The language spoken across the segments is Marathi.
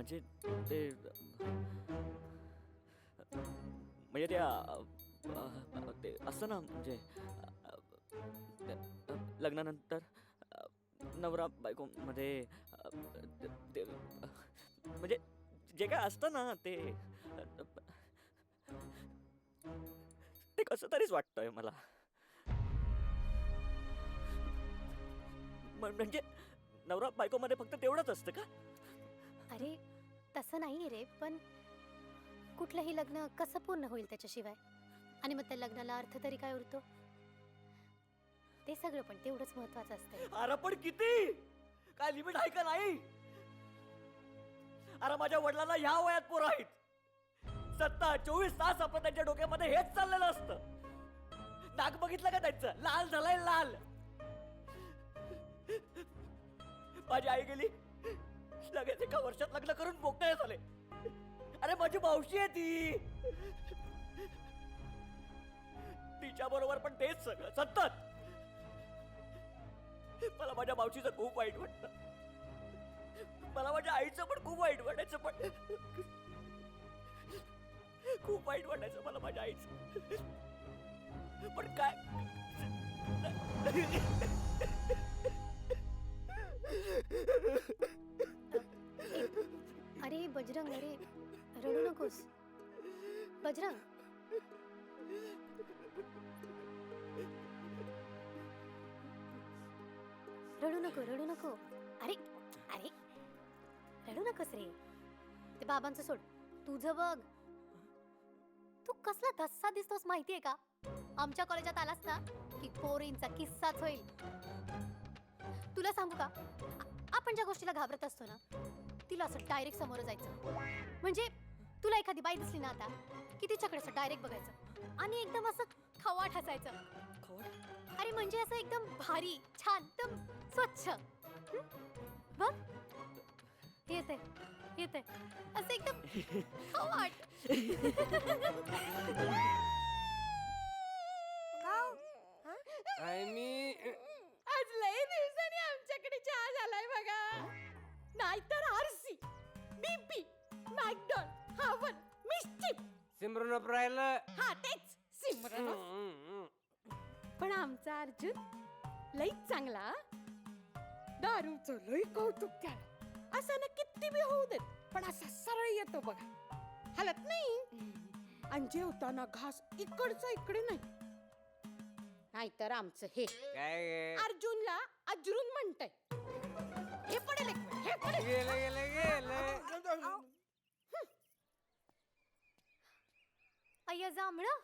म्हणजे ते म्हणजे ते असतं ना म्हणजे लग्नानंतर नवरा बायकोमध्ये म्हणजे जे काय असतं ना ते ते कसं तरीच वाटतंय मला. म्हणजे नवरा बायकोमध्ये फक्त तेवढंच असतं का? अरे तसं नाही रे, पण कुठलंही लग्न कसं पूर्ण होईल त्याच्याशिवाय? आणि मग त्या लग्नाला अर्थ तरी काय उरतो? ते सगळं पण तेवढंच महत्वाचं असतं. अरे पण किती काय लिमिट आहे का नाही? अरे माझ्या वडिलांना ह्या वयात पोरं आहेत. 24 तास आपण त्यांच्या डोक्यामध्ये हेच चाललेलं असतं. नाक बघितलं का त्यांचं? लाल झालंय लाल. माझी आई गेली लगेच एका वर्षात लग्न करून मोकळे झाले. अरे माझी मावशी आहे ती. तिच्या बरोबर पण तेच सगळं सतत. मला माझ्या मावशीचं खूप वाईट वाटतं. मला माझ्या आईचं पण खूप वाईट वाटायचं. पण खूप वाईट वाटायचं मला माझ्या आईचं. पण काय अरे बजरंग, अरे रडू नकोस. बजरंग, रडू नको, रडू नको. अरे अरे रडू नकोस रे. ते बाबांचं सोड, तुझं बघ. तू कसला धस्सा दिसतोस माहितीये का? आमच्या कॉलेजात आलास ना की पोरींचा किस्साच होईल. तुला सांगू का, आपण ज्या गोष्टीला घाबरत असतो ना तिला असं डायरेक्ट समोर जायचं. म्हणजे तुला एखादी बाई दिसली ना आता की तिच्याकडे असं डायरेक्ट बघायचं आणि एकदम असं खवाट हसायचं. अरे म्हणजे असं एकदम भारी, छान, एकदम स्वच्छ. बघ येते येते असं एकदम खवाट. आज लय दिवसांनी आमच्याकडे चहा झालाय बघा. नाहीतर आरसी, बीपी, मॅकडॉन, हावन, मिस्चिप. सिमरन राहिलं. हा तेच सिमरन. पण आमचा अर्जुन लईच चांगला. दारूचं लई कौतुक त्याला. असं ना किती बी होऊ देत पण असा सरळ येतो बघा. हलत नाही. आणि जेवताना घास इकडचा इकडे नाही. नाहीतर आमचं हे काय अर्जुनला अजरून म्हणतंय. हे पडेल एक वेळ, हे पडेल. गेलं गेलं गेलं. अय्या जांभळं.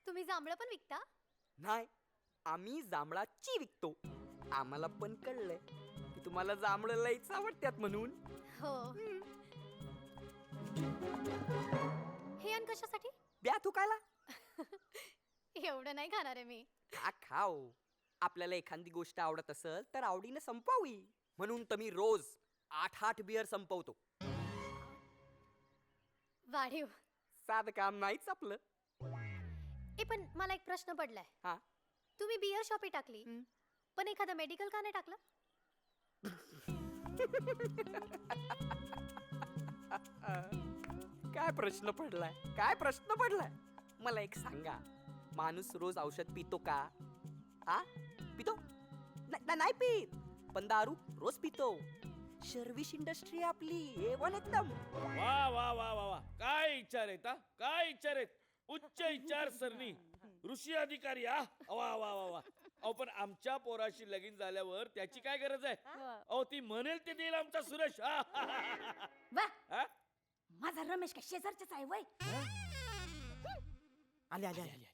तुम्ही जांभळं पण विकता? नाही, आम्ही जांभळाची विकतो. आम्हाला पण कळलंय की तुम्हाला जांभळं लईच आवडतात म्हणून. हो. हे अन कशासाठी? द्या तू कायला एवढं नाही खाणार आहे मी. का खाओ. आपल्याला एखादी गोष्ट आवडत असेल तर आवडीनं संपवावी म्हणून तर मी रोज 8 बियर संपवतो. वाढीव. साधं काम नाहीच आपलं. ए पण मला एक प्रश्न पडलाय. हा, तुम्ही बियर शॉपी टाकली पण एखादं मेडिकल का नाही टाकलं? काय प्रश्न पडलाय, काय प्रश्न पडलाय. मला एक सांगा, माणूस रोज औषध पितो का? आ पितो? नाही पित. पण दारू रोज पितो. सर्व्हिस इंडस्ट्री आपली A1 एकदम. वा वा वा वा वा, काय विचार आहेत हा? काय विचार आहेत? उच्च विचार सरणी, ऋषी अधिकारी. हा वा वा वा वा. अहो पण आमच्या पोराशी लगीन झाल्यावर त्याची काय गरज आहे? अहो ती म्हणेल ते देईल आमचा सुरेश. वा, हा? माझा रमेश काय शेजारचाच आहे वय. आले आले आले.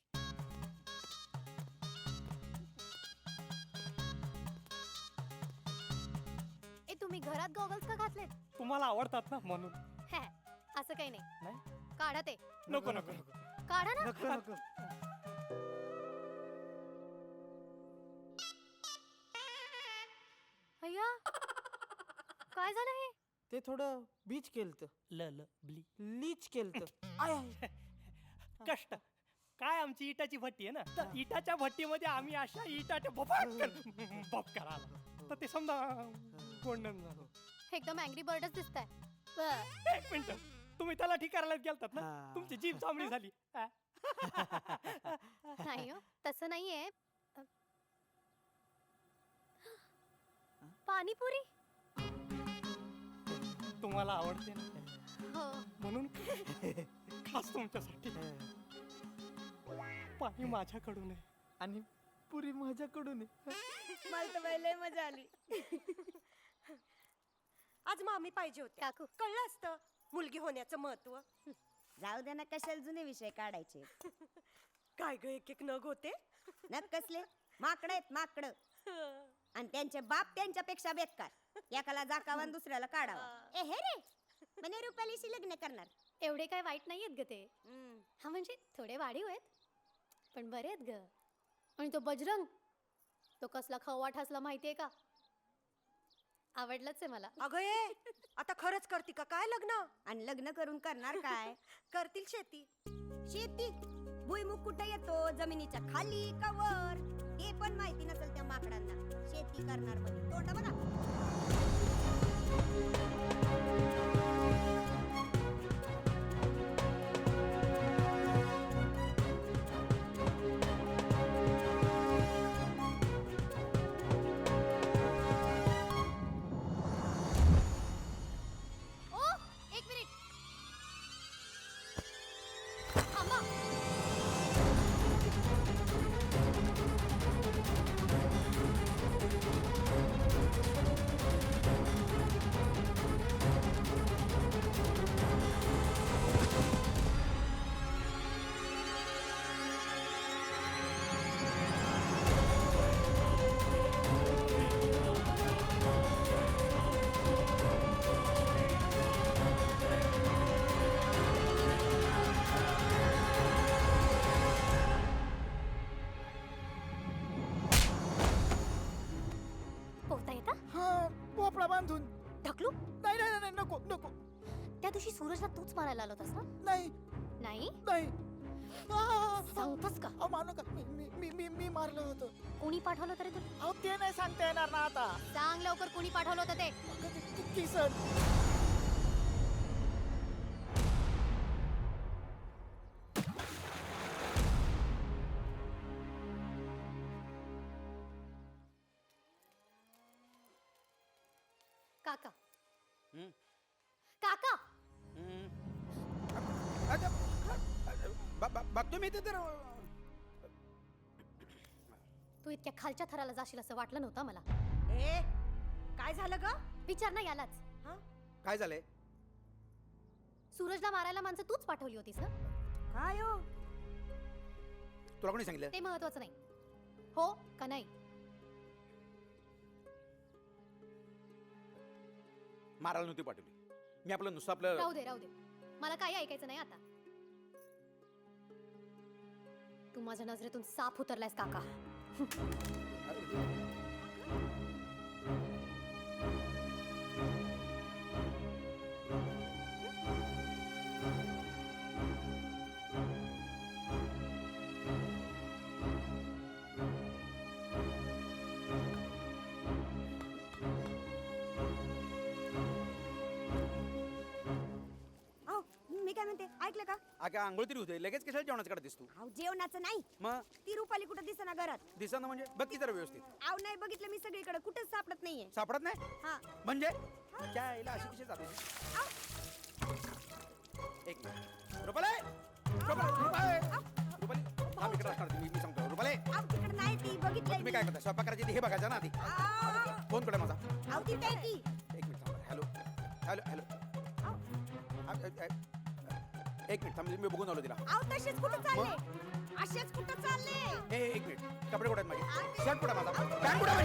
ए तुम्ही घरात गॉगल्स का घातलेत? तुम्हाला आवडतात ना म्हणून. हे, असं काही नाही. नाही? काढा ते. नको नको नको काढा ना. नको नको. अय्या काय झालं हे? ते थोडं बीच केलत, ल ब्ली लीच केलत. I I. कष्ट काय आमची इटाची भट्टी आहे ना, तर इटाच्या भट्टीमध्ये आम्ही अशा इटाच्या बॉप करायला तर ते समजा गोंडन झालं. एकदम अँग्री बर्डच दिसताय. एक मिनिट, तुम्ही त्याला ठीक करायला गेलतात ना, हा. तुमची जीभ चांबडी झाली. हा. नाही हो, तसं नाहीये. पाणीपुरी तुम्हाला आवडते ना, हो. म्हणून खास तुमच्यासाठी पाणी माझ्याकडून आहे. आणि पुरी माझ्याकडून आहे. मला तर बाई लय मजा आली. आज मामी पाहिजे होते. काकू. कळलं असतं मुलगी होण्याचं महत्व. जाऊ दे ना, कशाला जुने विषय काढायचे. काय ग एक एक नग होते. न कसले माकड आहेत माकड, आणि त्यांचे बाप त्यांच्यापेक्षा बेकार. एकाला जाकावा आणि दुसऱ्याला काढावा. ए हे रे, म्हणे रुपालीशी लग्न करणार. एवढे काय वाईट नाहीयेत ग ते. हा म्हणजे थोडे वाढीव आहेत, पण बरे आहेत ग. आणि तो बजरंग, तो कसला खवा ठासला माहितीये का? आवडलंच आहे मला. अगं ये, आता खरंच करती का काय लग्न? आणि लग्न करून करणार काय? करतील शेती. शेती. भुईमुग कुठे येतो, जमिनीच्या खाली का वर, हे पण माहिती नसेल त्या माकडांना. शेती करणार म्हणजे तोंड बघा. ओ, एक मिनिट थांबा. पोहता येता? हा, पोपळा बांधून. ढकलू? नाही नाही नाही, नको नको. त्या दिवशी सूरजला तूच मारायला आला होतास ना? नाही नाही नाही. सांगतोस का? अहो मानू का, मी मारलं होतं. कोणी पाठवलं तरी तू अहो ते नाही सांगता येणार ना आता. सांग लवकर, कोणी पाठवलं होतं ते? किसन. काका. हं? काका, बघतो मी ते तर. तू इतक्या खालच्या थराला जाशील असं वाटलं नव्हतं मला. ए काय झालं ग? विचार नाही यालाच. काय झालंय? सूरजला मारायला माणसं तूच पाठवली होतीस ना? काय हो? तुला कोणी सांगितलं? ते महत्वाचं नाही. हो का नाही? मारायला नव्हती पाठवली मी. आपलं नुसतं आपलं. राहू दे राहू दे, मला काही ऐकायचं नाही आता. तू माझ्या नजरेतून साफ उतरलायस काका. अहो, मी काय म्हणते ऐकलं का? अगं आंघोळ तरी होते, लगेच कशाला जेवणाचं काढ दिसतो? अहो जेवणाचं नाही, मग ती रुपाली कुठं दिसेना घरात. दिसना म्हणजे बघ की जरा व्यवस्थित. अहो नाही बघितलं मी सगळीकडे, कुठंच सापडत नाहीये. सापडत नाही हा. म्हणजे त्या आईला अशी कशी जाते? एक मिनिट. रुपाली रुपाली रुपाली थांब इकडे असणार ती, मी सांगतो. रुपाली अहो तिकडे नाही ती, बघितलंय तुम्ही काय करता? स्वयंपाक करायची हे बघायचं ना आधी. अहो, फोन कडे माझा. अहो तिथे आहे की. एक मिनिट थांबा. Hello hello hello. एक मिनिट थांब, मी बघून आलो तिला. अहो तसेच कुठं चालले? असेच कुठं चालले? एक मिनिट. कपडे कुठे आहेत माझे? शर्ट कुठे माझा? पॅन्ट कुठे माझी?